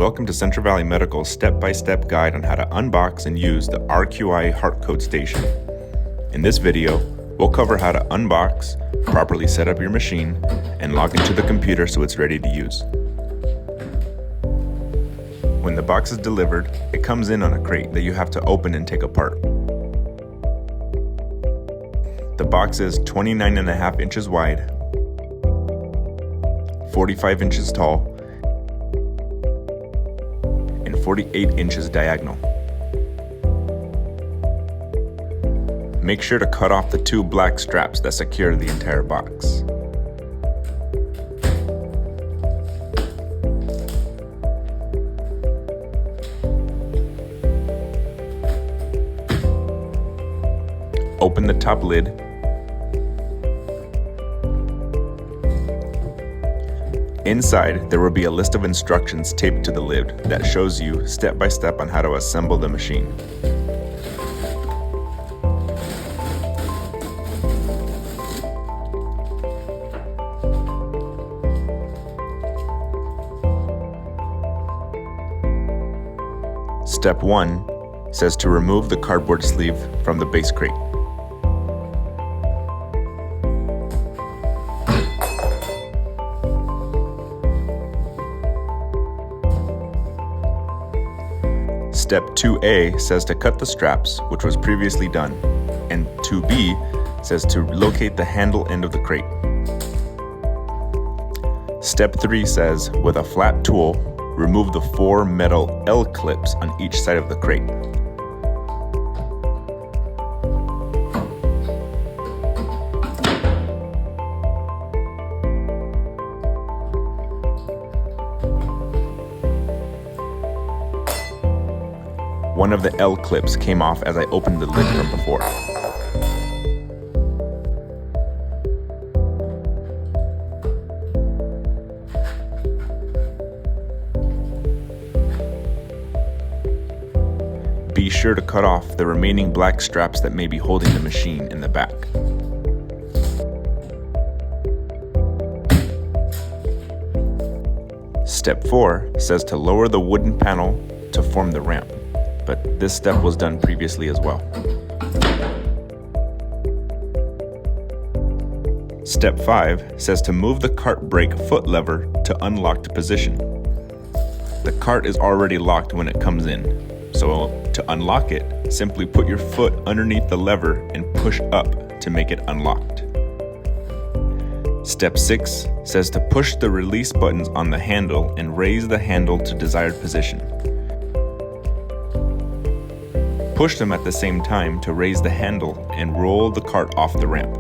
Welcome to Central Valley Medical's step-by-step guide on how to unbox and use the RQI HeartCode station. In this video, we'll cover how to unbox, properly set up your machine, and log into the computer so it's ready to use. When the box is delivered, it comes in on a crate that you have to open and take apart. The box is 29.5 inches wide, 45 inches tall, and 48 inches diagonal. Make sure to cut off the two black straps that secure the entire box. Open the top lid. Inside, there will be a list of instructions taped to the lid that shows you step by step on how to assemble the machine. Step 1 says to remove the cardboard sleeve from the base crate. Step 2A says to cut the straps, which was previously done, and 2B says to locate the handle end of the crate. Step 3 says, with a flat tool, remove the 4 metal L clips on each side of the crate. One of the L clips came off as I opened the lid from before. Be sure to cut off the remaining black straps that may be holding the machine in the back. Step 4 says to lower the wooden panel to form the ramp, but this step was done previously as well. Step 5 says to move the cart brake foot lever to unlocked position. The cart is already locked when it comes in, so to unlock it, simply put your foot underneath the lever and push up to make it unlocked. Step 6 says to push the release buttons on the handle and raise the handle to desired position. Push them at the same time to raise the handle and roll the cart off the ramp.